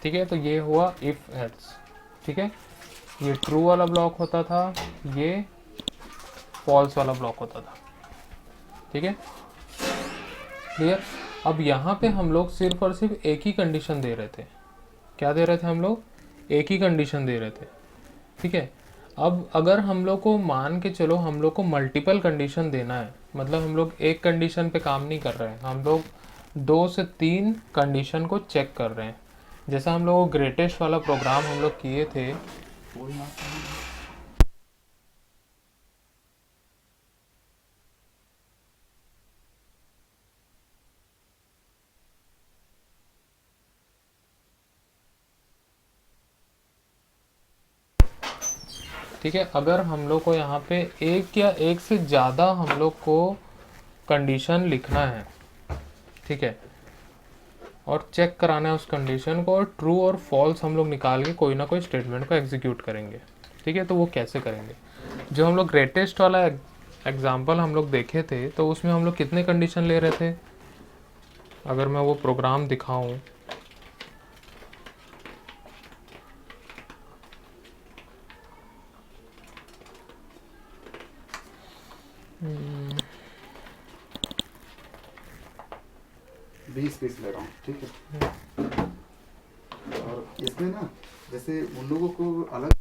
ठीक है, तो ये हुआ इफ एल्स। ठीक है, ये ट्रू वाला ब्लॉक होता था, ये फॉल्स वाला ब्लॉक होता था। ठीक है, क्लियर। अब यहाँ पे हम लोग सिर्फ और सिर्फ एक ही कंडीशन दे रहे थे। क्या दे रहे थे हम लोग? एक ही कंडीशन दे रहे थे। ठीक है, अब अगर हम लोग को मान के चलो हम लोग को मल्टीपल कंडीशन देना है, मतलब हम लोग एक कंडीशन पे काम नहीं कर रहे हैं, हम लोग 2 से 3 कंडीशन को चेक कर रहे हैं। जैसा हम लोग ग्रेटेस्ट वाला प्रोग्राम हम लोग किए थे। ठीक है, अगर हम लोग को यहाँ पे एक या एक से ज़्यादा हम लोग को कंडीशन लिखना है, ठीक है, और चेक कराना है उस कंडीशन को, और ट्रू और फॉल्स हम लोग निकाल के कोई ना कोई स्टेटमेंट को एग्जीक्यूट करेंगे। ठीक है, तो वो कैसे करेंगे? जो हम लोग ग्रेटेस्ट वाला एग्जाम्पल हम लोग देखे थे, तो उसमें हम लोग कितने कंडीशन ले रहे थे? अगर मैं वो प्रोग्राम दिखाऊं, बीस पीस ले रहा हूँ, ठीक है। और इसमें ना जैसे उन लोगों को अलग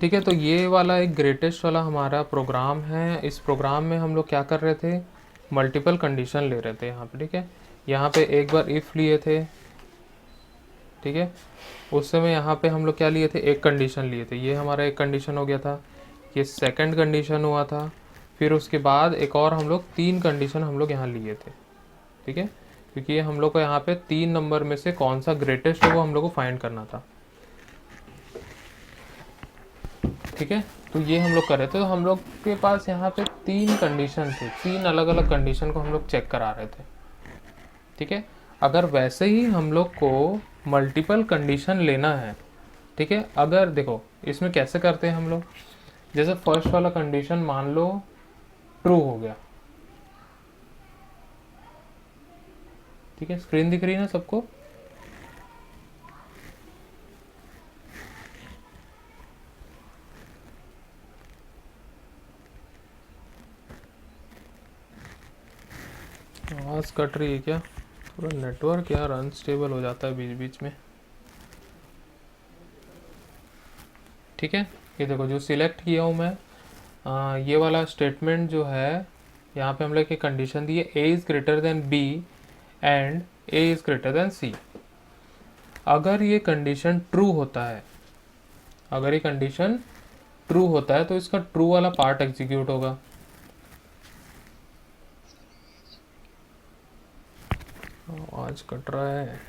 ठीक है, तो ये वाला एक ग्रेटेस्ट वाला हमारा प्रोग्राम है। इस प्रोग्राम में हम लोग क्या कर रहे थे? मल्टीपल कंडीशन ले रहे थे यहाँ पे। ठीक है, यहाँ पे एक बार इफ़ लिए थे, ठीक है, उस समय यहाँ पे हम लोग क्या लिए थे? एक कंडीशन लिए थे, ये हमारा एक कंडीशन हो गया था, ये सेकंड कंडीशन हुआ था, फिर उसके बाद एक और हम लोग 3 कंडीशन हम लोग यहाँ लिए थे। ठीक है, क्योंकि ये हम लोग को यहाँ पे 3 नंबर में से कौन सा ग्रेटेस्ट है वो हम लोग को फाइंड करना था। ठीक है, तो ये हम लोग कर रहे थे, तो हम लोग के पास यहाँ पे 3 कंडीशन थे, 3 अलग अलग कंडीशन को हम लोग चेक करा रहे थे। ठीक है, अगर वैसे ही हम लोग को मल्टीपल कंडीशन लेना है, ठीक है, अगर देखो इसमें कैसे करते हैं हम लोग, जैसे फर्स्ट वाला कंडीशन मान लो ट्रू हो गया। ठीक है, स्क्रीन दिख रही है ना सबको? आवाज़ कट रही है क्या? थोड़ा नेटवर्क यार अनस्टेबल हो जाता है बीच बीच में। ठीक है, ये देखो जो सिलेक्ट किया हूँ मैं, ये वाला स्टेटमेंट जो है, यहाँ पे हम लोग एक कंडीशन दी है, A is greater than B and A is greater than C. अगर ये कंडीशन ट्रू होता है, अगर ये कंडीशन ट्रू होता है तो इसका ट्रू वाला पार्ट एग्जीक्यूट होगा। आवाज कट रहा है।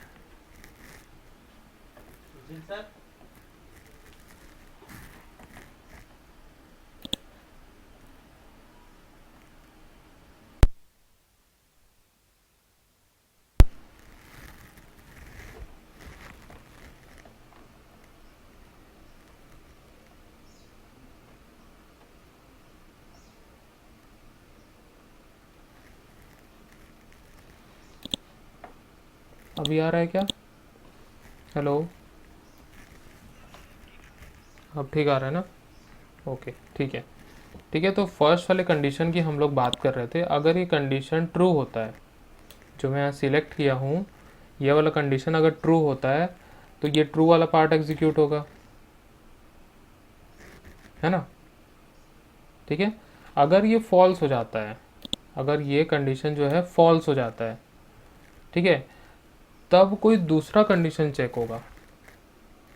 अभी आ रहा है क्या? हेलो, अब ठीक आ रहा है ना? ओके, ठीक है। ठीक है, तो फर्स्ट वाले कंडीशन की हम लोग बात कर रहे थे। अगर ये कंडीशन ट्रू होता है, जो मैं यहाँ सिलेक्ट किया हूँ, ये वाला कंडीशन अगर ट्रू होता है तो ये ट्रू वाला पार्ट एग्जीक्यूट होगा, है ना? ठीक है। अगर ये फॉल्स हो जाता है, अगर ये कंडीशन जो है फॉल्स हो जाता है, ठीक है, तब कोई दूसरा कंडीशन चेक होगा,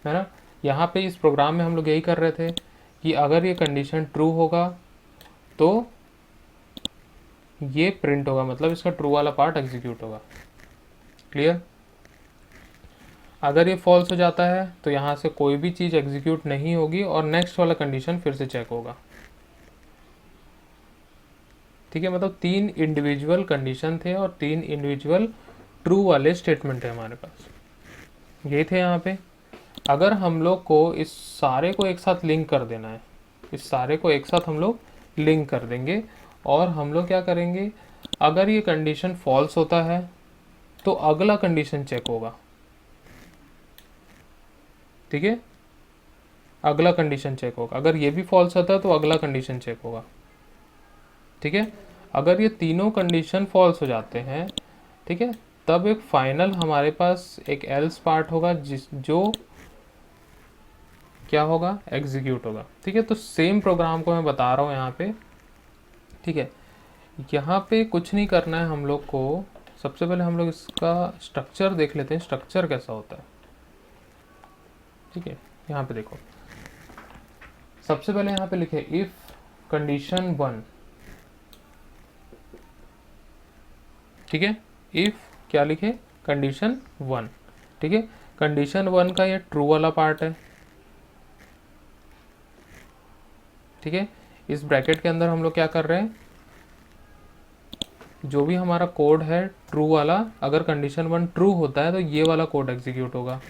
है ना? यहाँ पे इस प्रोग्राम में हम लोग यही कर रहे थे कि अगर ये कंडीशन ट्रू होगा तो ये प्रिंट होगा, मतलब इसका ट्रू वाला पार्ट एग्जीक्यूट होगा। क्लियर? अगर ये फॉल्स हो जाता है तो यहाँ से कोई भी चीज़ एग्जीक्यूट नहीं होगी और नेक्स्ट वाला कंडीशन फिर से चेक होगा। ठीक है, मतलब 3 इंडिविजुअल कंडीशन थे और 3 इंडिविजुअल ट्रू वाले स्टेटमेंट है हमारे पास, ये थे यहाँ पे। अगर हम लोग को इस सारे को एक साथ लिंक कर देना है, इस सारे को एक साथ हम लोग लिंक कर देंगे और हम लोग क्या करेंगे, अगर ये कंडीशन फॉल्स होता है तो अगला कंडीशन चेक होगा। ठीक है, अगला कंडीशन चेक होगा। अगर ये भी फॉल्स होता है तो अगला कंडीशन चेक होगा। ठीक है, अगर ये तीनों कंडीशन फॉल्स हो जाते हैं, ठीक है, तब एक फाइनल हमारे पास एक एल्स पार्ट होगा जो क्या होगा, एग्जीक्यूट होगा। ठीक है, तो सेम प्रोग्राम को मैं बता रहा हूँ यहाँ पे। ठीक है, यहाँ पे कुछ नहीं करना है हम लोग को। सबसे पहले हम लोग इसका स्ट्रक्चर देख लेते हैं, स्ट्रक्चर कैसा होता है। ठीक है, यहाँ पे देखो, सबसे पहले यहाँ पे लिखे इफ कंडीशन 1। ठीक है, इफ क्या लिखे, कंडीशन 1। ठीक है, कंडीशन 1 का ये ट्रू वाला पार्ट है। ठीक है, इस ब्रैकेट के अंदर हम लोग क्या कर रहे हैं, जो भी हमारा कोड है ट्रू वाला, अगर कंडीशन 1 ट्रू होता है तो ये वाला कोड एग्जीक्यूट होगा।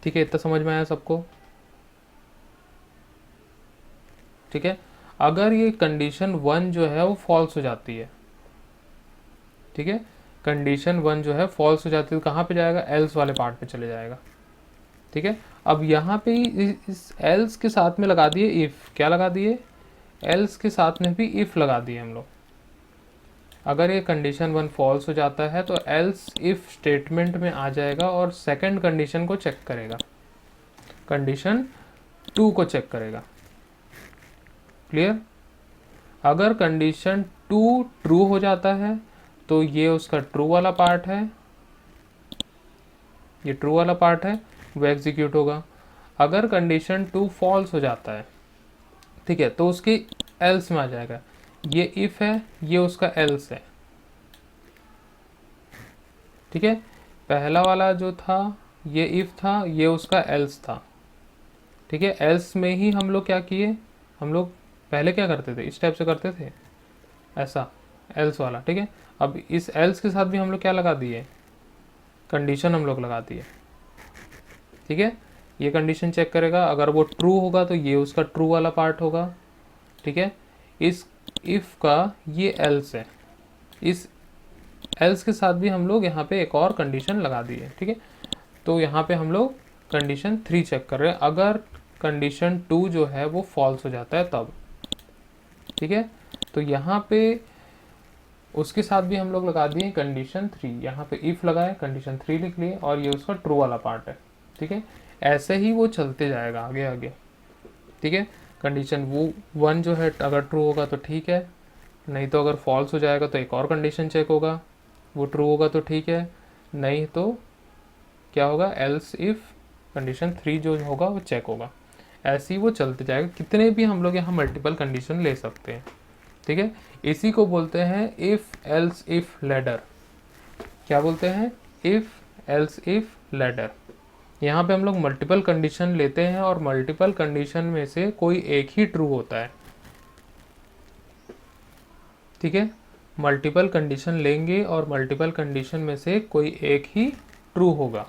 ठीक है, इतना समझ में आया सबको? ठीक है, अगर ये कंडीशन 1 जो है वो फॉल्स हो जाती है, ठीक है, कंडीशन 1 जो है फॉल्स हो जाती है तो कहाँ पे जाएगा, एल्स वाले पार्ट पे चले जाएगा। ठीक है, अब यहाँ पे इस एल्स के साथ में लगा दिए इफ, क्या लगा दिए, एल्स के साथ में भी इफ लगा दिए हम लोग। अगर ये कंडीशन 1 फॉल्स हो जाता है तो एल्स इफ स्टेटमेंट में आ जाएगा और सेकंड कंडीशन को चेक करेगा, कंडीशन 2 को चेक करेगा। क्लियर? अगर कंडीशन 2 ट्रू हो जाता है तो ये उसका ट्रू वाला पार्ट है, ये ट्रू वाला पार्ट है, वो एग्जीक्यूट होगा। अगर कंडीशन 2 फॉल्स हो जाता है, ठीक है, तो उसकी एल्स में आ जाएगा। ये इफ है, ये उसका एल्स है। ठीक है, पहला वाला जो था ये इफ था, ये उसका एल्स था। ठीक है, एल्स में ही हम लोग क्या किए, हम लोग पहले क्या करते थे, इस टाइप से करते थे, ऐसा एल्स वाला। ठीक है, अब इस एल्स के साथ भी हम लोग क्या लगा दिए, कंडीशन हम लोग लगा दिए। ठीक है, ये कंडीशन चेक करेगा, अगर वो ट्रू होगा तो ये उसका ट्रू वाला पार्ट होगा। ठीक है, इस इफ का ये एल्स है, इस एल्स के साथ भी हम लोग यहाँ पे एक और कंडीशन लगा दिए। ठीक है, तो यहाँ पे हम लोग कंडीशन 3 चेक कर रहे हैं, अगर कंडीशन 2 जो है वो फॉल्स हो जाता है तब। ठीक है, तो यहाँ पे उसके साथ भी हम लोग लगा दिए कंडीशन 3, यहाँ पे इफ लगाए, कंडीशन 3 लिख लिए और ये उसका ट्रू वाला पार्ट है। ठीक है, ऐसे ही वो चलते जाएगा आगे आगे। ठीक है, कंडीशन वो 1 जो है अगर ट्रू होगा तो ठीक है, नहीं तो अगर फॉल्स हो जाएगा तो एक और कंडीशन चेक होगा, वो ट्रू होगा तो ठीक है, नहीं तो क्या होगा, एल्स इफ कंडीशन 3 जो होगा वो चेक होगा। ऐसे ही वो चलते जाएगा, कितने भी हम लोग यहाँ मल्टीपल कंडीशन ले सकते हैं। ठीक है, इसी को बोलते हैं इफ एल्स इफ लैडर। क्या बोलते हैं, इफ एल्स इफ लैडर। यहाँ पे हम लोग मल्टीपल कंडीशन लेते हैं और मल्टीपल कंडीशन में से कोई एक ही ट्रू होता है। ठीक है, मल्टीपल कंडीशन लेंगे और मल्टीपल कंडीशन में से कोई एक ही ट्रू होगा।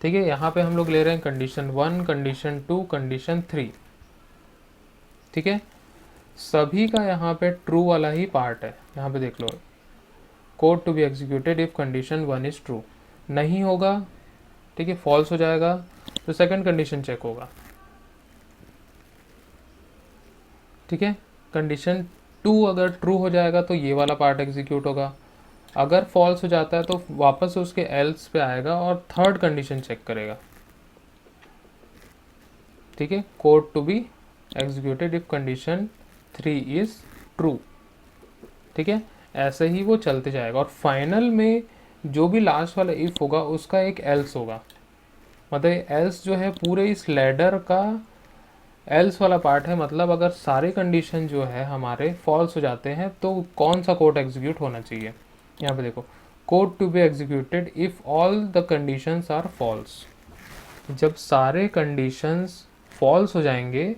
ठीक है, यहाँ पे हम लोग ले रहे हैं कंडीशन 1, कंडीशन 2, कंडीशन 3। ठीक है, सभी का यहाँ पे ट्रू वाला ही पार्ट है। यहाँ पे देख लो, code to be executed if condition 1 is true, नहीं होगा, ठीक है, फॉल्स हो जाएगा, तो सेकंड कंडीशन चेक होगा, ठीक है। कंडीशन 2 अगर ट्रू हो जाएगा तो ये वाला पार्ट एग्जीक्यूट होगा, अगर फॉल्स हो जाता है तो वापस उसके एल्स पे आएगा और थर्ड कंडीशन चेक करेगा, ठीक है। Code to be executed if condition 3 is true, ठीक है। ऐसे ही वो चलते जाएगा और फाइनल में जो भी लास्ट वाला इफ होगा उसका एक एल्स होगा, मतलब एल्स जो है पूरे इस लैडर का एल्स वाला पार्ट है, मतलब अगर सारे कंडीशन जो है हमारे फॉल्स हो जाते हैं तो कौन सा कोड एग्जीक्यूट होना चाहिए। यहाँ पे देखो, code to be executed if all the conditions are false, जब सारे कंडीशंस फॉल्स हो जाएंगे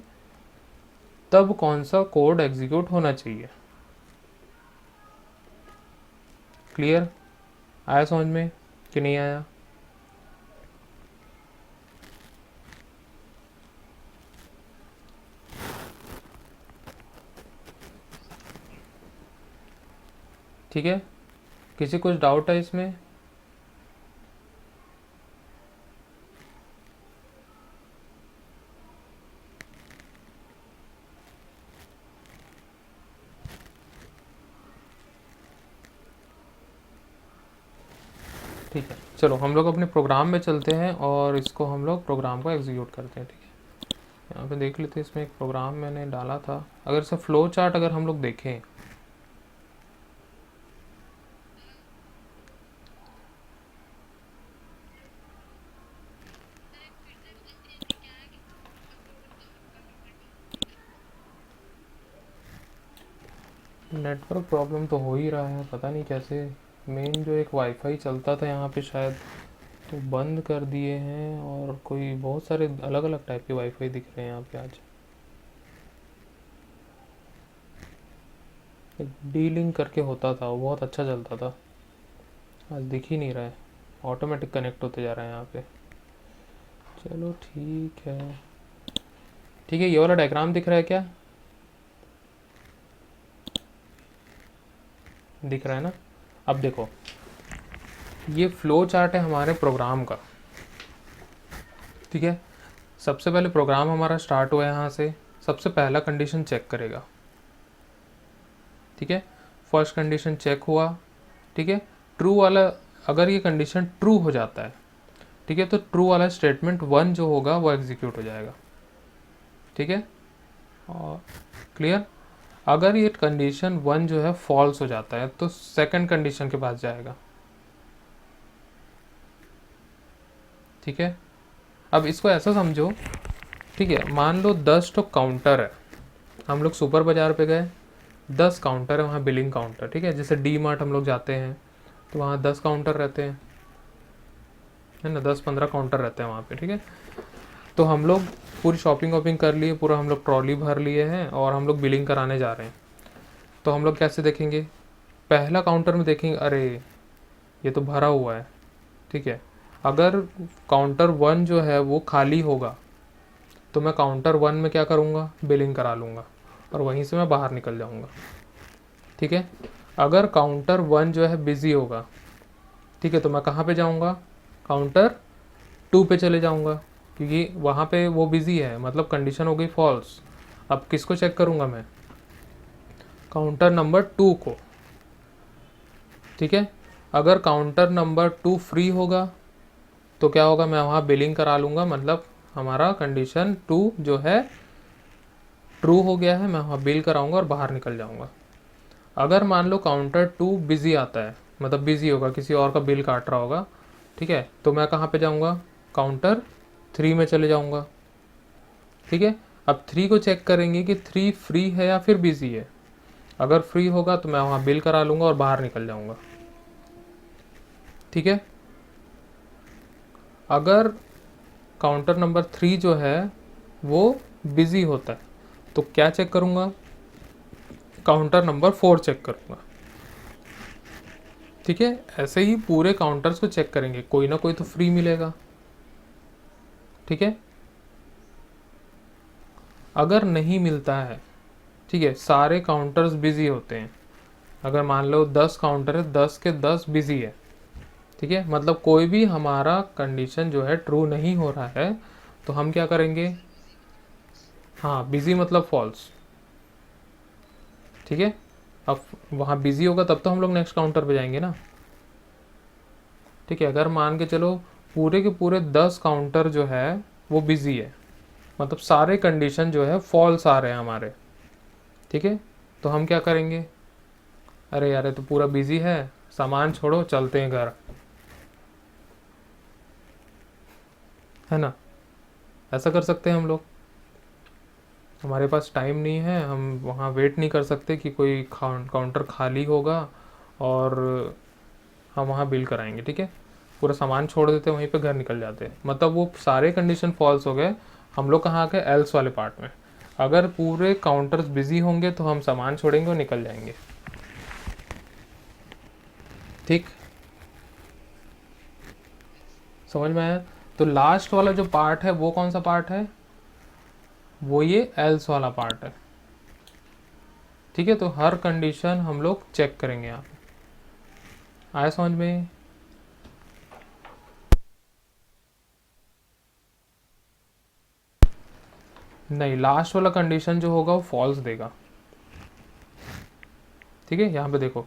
तब कौन सा कोड एग्जीक्यूट होना चाहिए। क्लियर? आया समझ में कि नहीं आया? ठीक है, किसी कुछ डाउट है इसमें? ठीक है, चलो हम लोग अपने प्रोग्राम में चलते हैं और इसको हम लोग प्रोग्राम को एग्जीक्यूट करते हैं, ठीक है। यहाँ पे देख लेते हैं, इसमें एक प्रोग्राम मैंने डाला था, अगर इसका फ्लो चार्ट अगर हम लोग देखें, नेटवर्क प्रॉब्लम तो हो ही रहा है, पता नहीं कैसे। मेन जो एक वाईफाई चलता था यहाँ पे शायद तो बंद कर दिए हैं, और कोई बहुत सारे अलग अलग टाइप के वाईफाई दिख रहे हैं यहाँ पे आज। एक डी लिंक करके होता था, वो बहुत अच्छा चलता था, आज दिख ही नहीं रहा है, ऑटोमेटिक कनेक्ट होते जा रहा है यहाँ पे। चलो ठीक है, ठीक है। ये वाला डायग्राम दिख रहा है क्या? दिख रहा है ना? अब देखो, ये फ्लो चार्ट है हमारे प्रोग्राम का, ठीक है। सबसे पहले प्रोग्राम हमारा स्टार्ट हुआ है यहाँ से, सबसे पहला कंडीशन चेक करेगा, ठीक है। फर्स्ट कंडीशन चेक हुआ, ठीक है। ट्रू वाला, अगर ये कंडीशन ट्रू हो जाता है, ठीक है, तो ट्रू वाला स्टेटमेंट 1 जो होगा वो एग्जीक्यूट हो जाएगा, ठीक है। और क्लियर? अगर ये कंडीशन 1 जो है फॉल्स हो जाता है तो सेकंड कंडीशन के पास जाएगा, ठीक है। अब इसको ऐसा समझो, ठीक है, मान लो 10 तो काउंटर है, हम लोग सुपर बाजार पे गए, 10 काउंटर है वहाँ, बिलिंग काउंटर, ठीक है। जैसे डी मार्ट हम लोग जाते हैं तो वहाँ 10 काउंटर रहते हैं, है ना, 10-15 काउंटर रहते हैं वहाँ पे, ठीक है। तो हम लोग पूरी शॉपिंग वॉपिंग कर लिए, पूरा हम लोग ट्रॉली भर लिए हैं और हम लोग बिलिंग कराने जा रहे हैं। तो हम लोग कैसे देखेंगे? पहला काउंटर में देखेंगे, अरे ये तो भरा हुआ है, ठीक है। अगर काउंटर 1 जो है वो खाली होगा तो मैं काउंटर 1 में क्या करूँगा? बिलिंग करा लूँगा और वहीं से मैं बाहर निकल जाऊँगा, ठीक है। अगर काउंटर 1 जो है बिज़ी होगा, ठीक है, तो मैं कहाँ पे जाऊँगा? काउंटर 2 पे चले जाऊँगा, क्योंकि वहाँ पे वो बिज़ी है, मतलब कंडीशन हो गई फॉल्स। अब किसको चेक करूँगा मैं? काउंटर नंबर 2 को, ठीक है। अगर काउंटर नंबर 2 फ्री होगा तो क्या होगा? मैं वहाँ बिलिंग करा लूँगा, मतलब हमारा कंडीशन 2 जो है ट्रू हो गया है, मैं वहाँ बिल कराऊँगा और बाहर निकल जाऊँगा। अगर मान लो काउंटर 2 बिज़ी आता है, मतलब बिज़ी होगा, किसी और का बिल काट रहा होगा, ठीक है, तो मैं कहाँ पे जाऊँगा? काउंटर 3 में चले जाऊँगा, ठीक है। अब 3 को चेक करेंगे कि 3 फ्री है या फिर बिज़ी है। अगर फ्री होगा तो मैं वहाँ बिल करा लूँगा और बाहर निकल जाऊँगा, ठीक है। अगर काउंटर नंबर 3 जो है वो बिज़ी होता है तो क्या चेक करूँगा? काउंटर नंबर 4 चेक करूँगा, ठीक है। ऐसे ही पूरे काउंटर्स को चेक करेंगे, कोई ना कोई तो फ्री मिलेगा, ठीक है। अगर नहीं मिलता है, ठीक है, सारे काउंटर्स बिजी होते हैं, अगर मान लो 10 काउंटर है, 10 के 10 बिजी है, ठीक है, मतलब कोई भी हमारा कंडीशन जो है ट्रू नहीं हो रहा है, तो हम क्या करेंगे, हाँ बिजी मतलब फॉल्स, ठीक है। अब वहाँ बिजी होगा तब तो हम लोग नेक्स्ट काउंटर पे जाएंगे ना, ठीक है। अगर मान के चलो पूरे के पूरे 10 काउंटर जो है वो बिजी है, मतलब सारे कंडीशन जो है फॉल्स आ रहे हैं हमारे, ठीक है, तो हम क्या करेंगे, अरे यार ये तो पूरा बिजी है, सामान छोड़ो चलते हैं घर, है ना। ऐसा कर सकते हैं हम लोग, हमारे पास टाइम नहीं है, हम वहाँ वेट नहीं कर सकते कि कोई काउंटर खाली होगा और हम वहाँ बिल कराएंगे, ठीक है। पूरा सामान छोड़ देते वहीं पे घर निकल जाते, मतलब वो सारे कंडीशन फॉल्स हो गए, हम लोग कहाँ आ गए, एल्स वाले पार्ट में। अगर पूरे काउंटर्स बिजी होंगे तो हम सामान छोड़ेंगे और निकल जाएंगे, ठीक, समझ में आया। तो लास्ट वाला जो पार्ट है वो कौन सा पार्ट है, वो ये एल्स वाला पार्ट है, ठीक है। तो हर कंडीशन हम लोग चेक करेंगे यहाँ पे, आया समझ में। नहीं, लास्ट वाला कंडीशन जो होगा वो फॉल्स देगा, ठीक है। यहाँ पे देखो,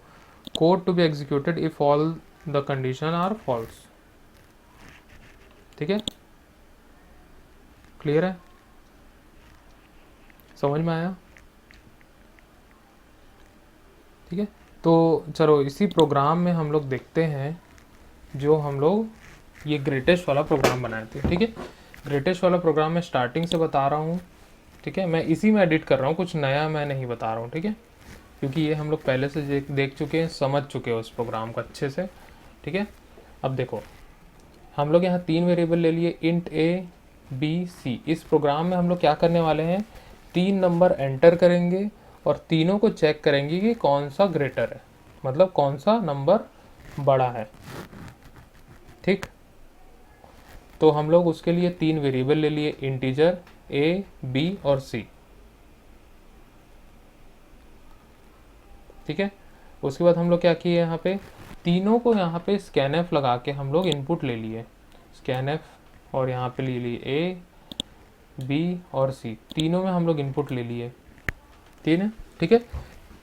code to be executed if all the condition are false, ठीक है, क्लियर है, समझ में आया, ठीक है। तो चलो इसी प्रोग्राम में हम लोग देखते हैं जो हम लोग ये ग्रेटेस्ट वाला प्रोग्राम बनाए थे, ठीक है। ग्रेटेस्ट वाला प्रोग्राम मैं स्टार्टिंग से बता रहा हूँ, ठीक है, मैं इसी में एडिट कर रहा हूँ, कुछ नया मैं नहीं बता रहा हूँ, ठीक है, क्योंकि ये हम लोग पहले से देख चुके हैं, समझ चुके हैं उस प्रोग्राम को अच्छे से, ठीक है। अब देखो, हम लोग यहाँ 3 वेरिएबल ले लिए, इंट ए बी सी। इस प्रोग्राम में हम लोग क्या करने वाले हैं, 3 नंबर एंटर करेंगे और तीनों को चेक करेंगे कि कौन सा ग्रेटर है, मतलब कौन सा नंबर बड़ा है, ठीक। तो हम लोग उसके लिए 3 वेरिएबल ले लिए, इंटीजर ए बी और सी, ठीक है। उसके बाद हम लोग क्या किए, यहाँ पे तीनों को यहाँ पे स्कैनएफ लगा के हम लोग इनपुट ले लिए, स्कैनएफ, और यहाँ पे ले लिए ए बी और सी, तीनों में हम लोग इनपुट ले लिए, तीन है, ठीक है।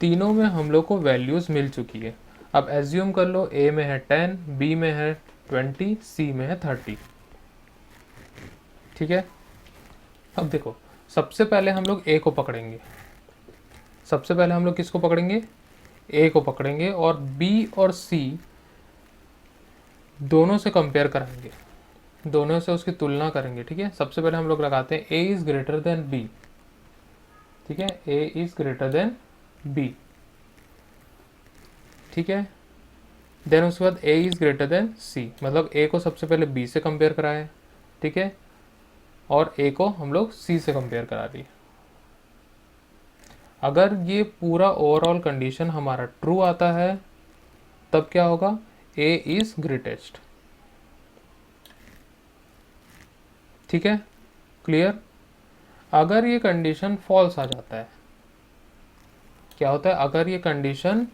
तीनों में हम लोग को वैल्यूज़ मिल चुकी है। अब एज्यूम कर लो ए में है 10, बी में है 20, सी में है 30, ठीक है। अब देखो, सबसे पहले हम लोग ए को पकड़ेंगे, सबसे पहले हम लोग किसको पकड़ेंगे, ए को पकड़ेंगे और बी और सी दोनों से कंपेयर कराएंगे, दोनों से उसकी तुलना करेंगे, ठीक है। सबसे पहले हम लोग लगाते हैं ए इज ग्रेटर देन बी, ठीक है, ए इज ग्रेटर देन बी, ठीक है। देन उसके बाद ए इज ग्रेटर देन सी, मतलब ए को सबसे पहले बी से कंपेयर कराए, ठीक है, और ए को हम लोग सी से कंपेयर करा दिए। अगर ये पूरा ओवरऑल कंडीशन हमारा ट्रू आता है तब क्या होगा, ए इज ग्रेटेस्ट, ठीक है, क्लियर। अगर ये कंडीशन फॉल्स आ जाता है, क्या होता है, अगर ये कंडीशन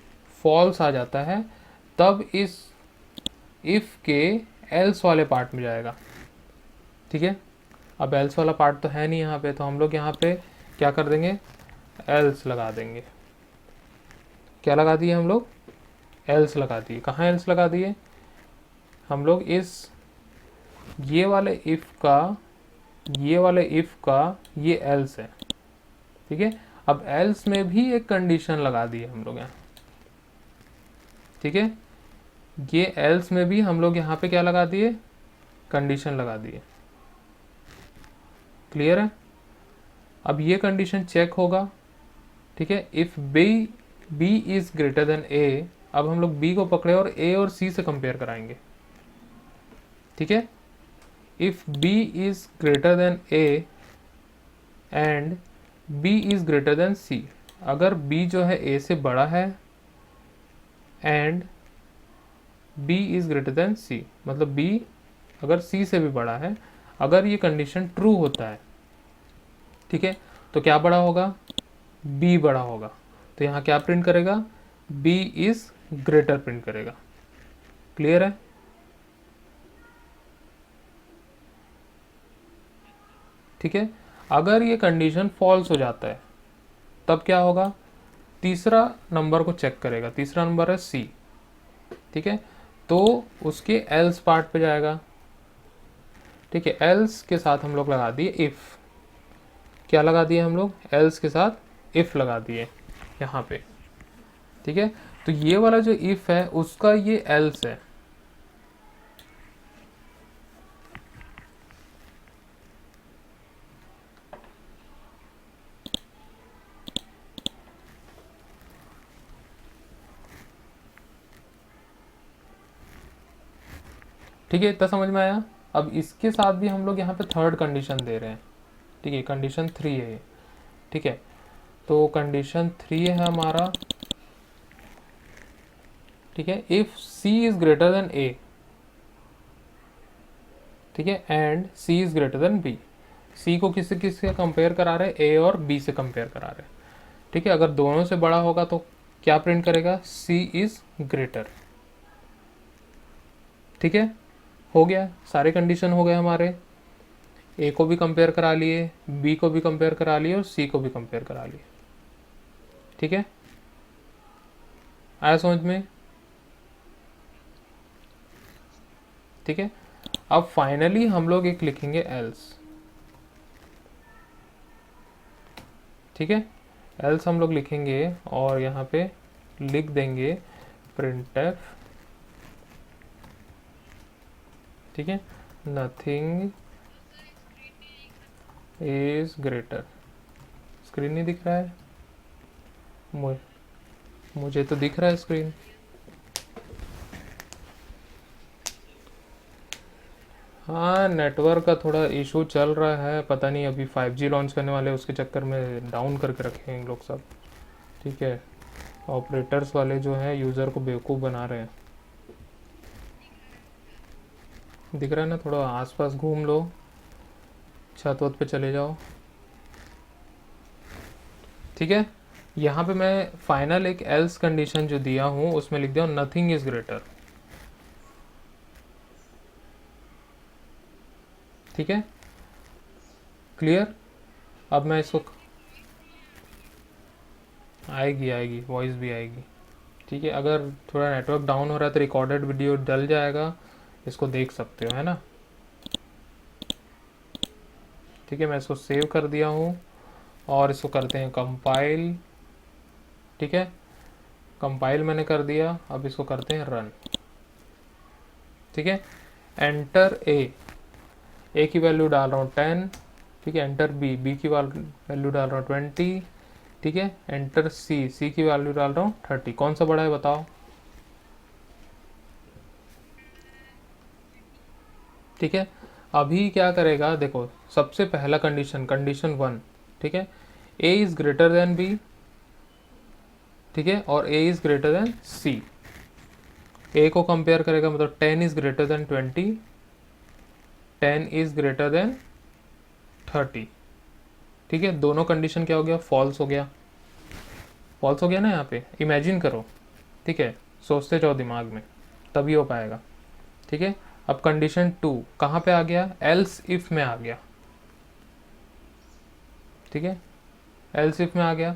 फॉल्स आ जाता है तब इस इफ के एल्स वाले पार्ट में जाएगा, ठीक है। अब एल्स वाला पार्ट तो है नहीं यहाँ पे, तो हम लोग यहाँ पे क्या कर देंगे, एल्स लगा देंगे। क्या लगा दिए हम लोग, एल्स लगा दिए। कहाँ एल्स लगा दिए, हम लोग इस ये वाले इफ का, ये वाले इफ का ये एल्स है, ठीक है। अब एल्स में भी एक कंडीशन लगा दी है हम लोग यहाँ, ठीक है। ये एल्स में भी हम लोग यहाँ पे क्या लगा दिए, कंडीशन लगा दिए, क्लियर है। अब ये कंडीशन चेक होगा, ठीक है, if B is greater than A. अब हम लोग बी को पकड़े और ए और सी से कंपेयर कराएंगे, ठीक है। If B is greater than A and B is greater than C, अगर बी जो है ए से बड़ा है and B is greater than C, मतलब बी अगर सी से भी बड़ा है, अगर ये कंडीशन ट्रू होता है, ठीक है, तो क्या बड़ा होगा, बी बड़ा होगा। तो यहाँ क्या प्रिंट करेगा, बी इज ग्रेटर प्रिंट करेगा। क्लियर है? ठीक है। अगर ये कंडीशन फॉल्स हो जाता है तब क्या होगा, तीसरा नंबर को चेक करेगा, तीसरा नंबर है सी। ठीक है, तो उसके एल्स पार्ट पे जाएगा। ठीक है, एल्स के साथ हम लोग लगा दिए इफ। क्या लगा दिए हम लोग? एल्स के साथ इफ लगा दिए यहाँ पे। ठीक है, तो ये वाला जो इफ है उसका ये एल्स है। ठीक है, इतना समझ में आया? अब इसके साथ भी हम लोग यहाँ पे थर्ड कंडीशन दे रहे हैं। ठीक है, कंडीशन 3 है ये। ठीक है, तो कंडीशन 3 है हमारा। ठीक है, if C is greater than A, ठीक है, and C is greater than B. C को किससे किससे कंपेयर करा रहे हैं? ए और बी से कंपेयर करा रहे हैं। ठीक है, अगर दोनों से बड़ा होगा तो क्या प्रिंट करेगा? सी इज ग्रेटर। ठीक है, हो गया, सारे कंडीशन हो गए हमारे। ए को भी कंपेयर करा लिए, बी को भी कंपेयर करा लिए और सी को भी कंपेयर करा लिए। ठीक है, आया समझ में? ठीक है, अब फाइनली हम लोग एक लिखेंगे एल्स। ठीक है, एल्स हम लोग लिखेंगे और यहाँ पे लिख देंगे printf। ठीक है, नथिंग इज ग्रेटर। स्क्रीन नहीं दिख रहा है? मुझे तो दिख रहा है स्क्रीन। हाँ, नेटवर्क का थोड़ा इशू चल रहा है, पता नहीं, अभी 5G लॉन्च करने वाले हैं, उसके चक्कर में डाउन करके रखे हैं इन लोग सब। ठीक है, ऑपरेटर्स वाले जो हैं यूज़र को बेवकूफ़ बना रहे हैं। दिख रहा है ना? थोड़ा आसपास घूम लो, छत वत पे चले जाओ। ठीक है, यहाँ पे मैं फाइनल एक एल्स कंडीशन जो दिया हूँ उसमें लिख दिया नथिंग इज ग्रेटर। ठीक है, क्लियर? अब मैं इसको, आएगी आएगी, वॉइस भी आएगी। ठीक है, अगर थोड़ा नेटवर्क डाउन हो रहा है तो रिकॉर्डेड वीडियो डल जाएगा, इसको देख सकते हो, है ना? ठीक है, मैं इसको सेव कर दिया हूँ और इसको करते हैं कंपाइल। ठीक है, कंपाइल मैंने कर दिया, अब इसको करते हैं रन। ठीक है, एंटर ए की वैल्यू डाल रहा हूँ 10। ठीक है, एंटर बी की वैल्यू डाल रहा हूँ 20। ठीक है, एंटर सी की वैल्यू डाल रहा हूँ 30। कौन सा बड़ा है बताओ? ठीक है, अभी क्या करेगा देखो, सबसे पहला कंडीशन, कंडीशन 1। ठीक है, ए इज ग्रेटर देन बी। ठीक है, और ए इज ग्रेटर देन सी। ए को कंपेयर करेगा, मतलब 10 is greater then 20, 10 is greater then 30। ठीक है, दोनों कंडीशन क्या हो गया? फॉल्स हो गया। फॉल्स हो गया ना यहाँ पे, इमेजिन करो। ठीक है, सोचते जाओ दिमाग में, तभी हो पाएगा। ठीक है, अब कंडीशन 2 कहाँ पे आ गया? एल्स इफ में आ गया। ठीक है, एल्स इफ में आ गया।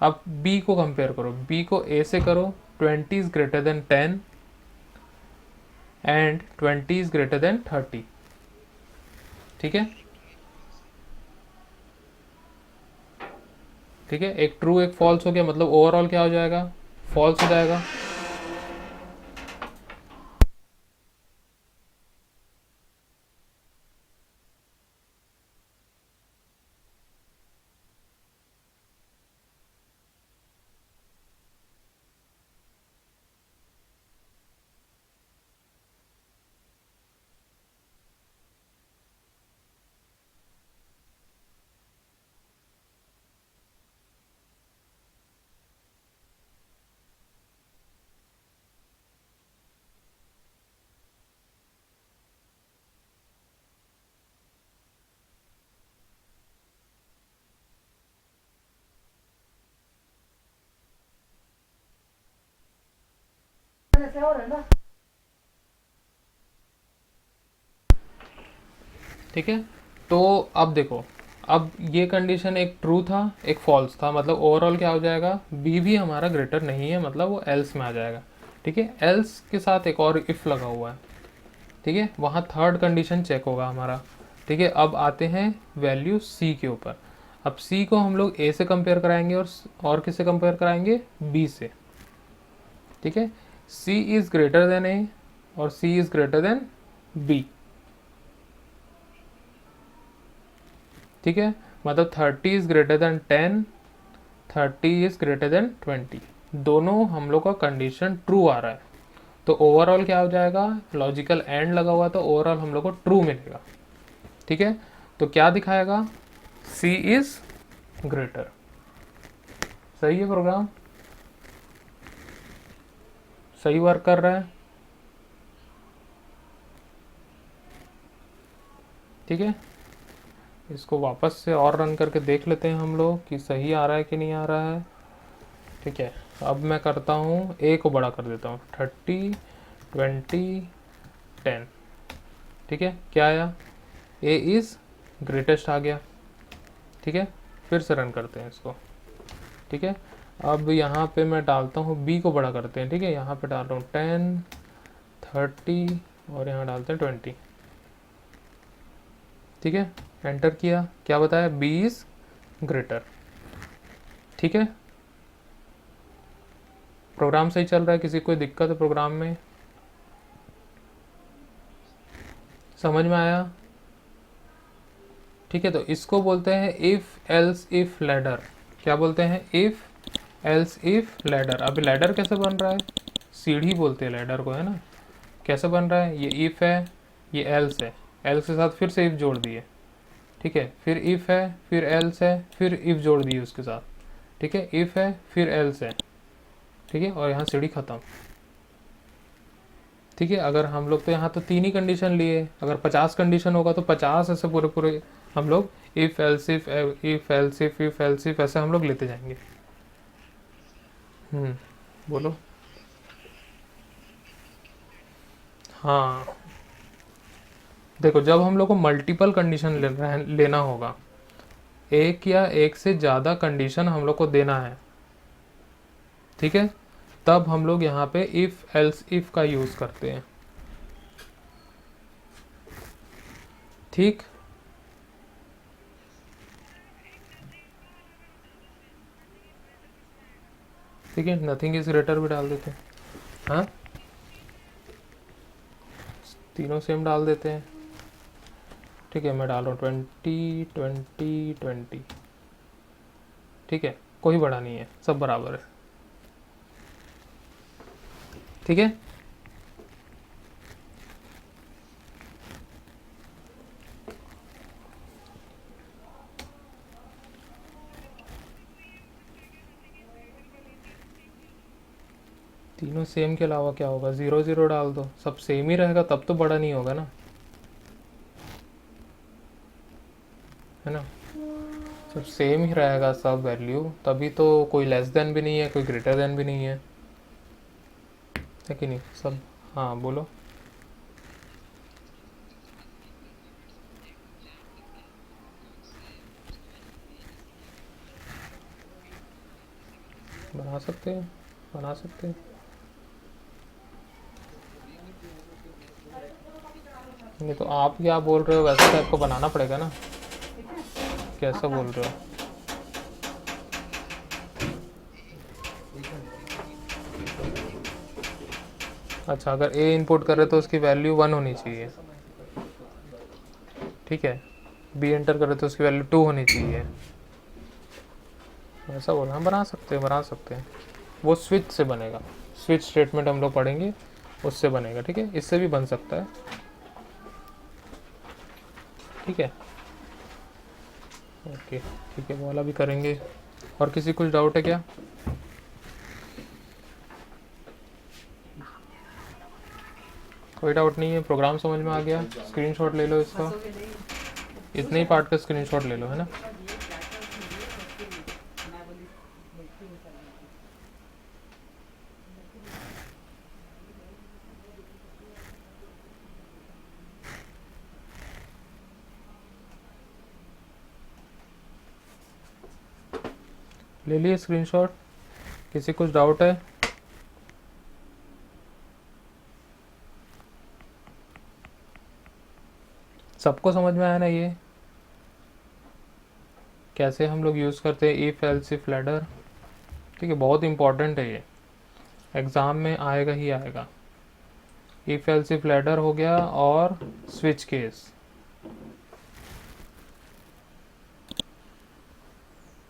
अब बी को कंपेयर करो, बी को ए से करो, 20 is greater then 10 and 20 is greater then 30। ठीक है, ठीक है, एक ट्रू एक फॉल्स हो गया, मतलब ओवरऑल क्या हो जाएगा? फॉल्स हो जाएगा। ठीक है, तो अब देखो, अब ये कंडीशन एक ट्रू था एक फॉल्स था, मतलब ओवरऑल क्या हो जाएगा, बी भी हमारा ग्रेटर नहीं है, मतलब वो एल्स में आ जाएगा। ठीक है, एल्स के साथ एक और इफ लगा हुआ है। ठीक है, वहाँ थर्ड कंडीशन चेक होगा हमारा। ठीक है, अब आते हैं वैल्यू सी के ऊपर। अब सी को हम लोग ए से कंपेयर कराएंगे और किससे कंपेयर कराएंगे, बी से। ठीक है, सी इज ग्रेटर देन ए और सी इज ग्रेटर देन बी। ठीक है, मतलब 30 is greater then 10, 30 is greater then 20, दोनों हम लोग का कंडीशन ट्रू आ रहा है। तो ओवरऑल क्या हो जाएगा, लॉजिकल एंड लगा हुआ तो ओवरऑल हम लोग को ट्रू मिलेगा। ठीक है, तो क्या दिखाएगा, सी इज ग्रेटर। सही है, प्रोग्राम सही वर्क कर रहा है। ठीक है, इसको वापस से और रन करके देख लेते हैं हम लोग कि सही आ रहा है कि नहीं आ रहा है। ठीक है, अब मैं करता हूँ ए को बड़ा कर देता हूँ, 30 20 10। ठीक है, क्या आया, ए इज़ ग्रेटेस्ट आ गया। ठीक है, फिर से रन करते हैं इसको। ठीक है, अब यहाँ पे मैं डालता हूँ, बी को बड़ा करते हैं। ठीक है, यहाँ पे डाल रहा हूँ 10 30 और यहाँ डालते हैं 20। ठीक है, एंटर किया, क्या बताया, बी इज ग्रेटर। ठीक है, प्रोग्राम सही चल रहा है, किसी कोई दिक्कत है प्रोग्राम में, समझ में आया। ठीक है, तो इसको बोलते हैं इफ एल्स इफ लैडर। क्या बोलते हैं, इफ एल्स इफ लैडर। अभी लैडर कैसे बन रहा है, सीढ़ी बोलते हैं लैडर को, है ना। कैसे बन रहा है, ये इफ है, ये एल्स है, एल्स के साथ फिर से इफ जोड़ दिए। ठीक है, फिर इफ है, फिर एल्स है, फिर इफ जोड़ दिए उसके साथ। ठीक है, इफ है फिर एल्स है। ठीक है, और यहाँ सीढ़ी खत्म। ठीक है, अगर हम लोग तो यहाँ तो 3 ही कंडीशन लिए, अगर 50 कंडीशन होगा तो 50 ऐसे पूरे पूरे हम लोग if else if if else if ऐसे हम लोग लेते जाएंगे। बोलो। हाँ, देखो, जब हम लोग को मल्टीपल कंडीशन लेना होगा, एक या एक से ज़्यादा कंडीशन हम लोग को देना है। ठीक है, तब हम लोग यहाँ पे इफ एल्स इफ का यूज़ करते हैं। ठीक, ठीक है, नथिंग इज ग्रेटर भी डाल देते हैं। हाँ, तीनों सेम डाल देते हैं। ठीक है, मैं डाल रहा हूँ 20 20 20। ठीक है, कोई बड़ा नहीं है, सब बराबर है। ठीक है, तीनों सेम के अलावा क्या होगा, 0 0 डाल दो, सब सेम ही रहेगा, तब तो बड़ा नहीं होगा ना, है ना। सब सेम ही रहेगा सब वैल्यू, तभी तो कोई लेस देन भी नहीं है, कोई ग्रेटर देन भी नहीं है कि नहीं सब। हाँ, बोलो। बना सकते हैं, बना सकते हैं। नहीं तो आप क्या बोल रहे हो, वैसे टाइप को बनाना पड़ेगा ना। कैसा बोल रहे हो, अच्छा, अगर ए इनपुट कर रहे तो उसकी वैल्यू 1 होनी चाहिए। ठीक है, बी एंटर कर रहे तो उसकी वैल्यू 2 होनी चाहिए, ऐसा बोल, हम बना सकते हैं, बना सकते हैं। वो स्विच से बनेगा, स्विच स्टेटमेंट हम लोग पढ़ेंगे, उससे बनेगा। ठीक है, इससे भी बन सकता है। ठीक है, ओके, ठीक है, वो वाला भी करेंगे। और किसी कुछ डाउट है क्या, कोई डाउट नहीं है, प्रोग्राम समझ में आ गया, स्क्रीनशॉट ले लो इसका, इतने ही पार्ट का स्क्रीनशॉट ले लो, है ना। ले लिए स्क्रीनशॉट? किसी कुछ डाउट है? सबको समझ में आया ना ये कैसे हम लोग यूज़ करते हैं इफ एल्स इफ लैडर? ठीक है, बहुत इंपॉर्टेंट है ये, एग्ज़ाम में आएगा ही आएगा। इफ एल्स इफ लैडर हो गया और स्विच केस।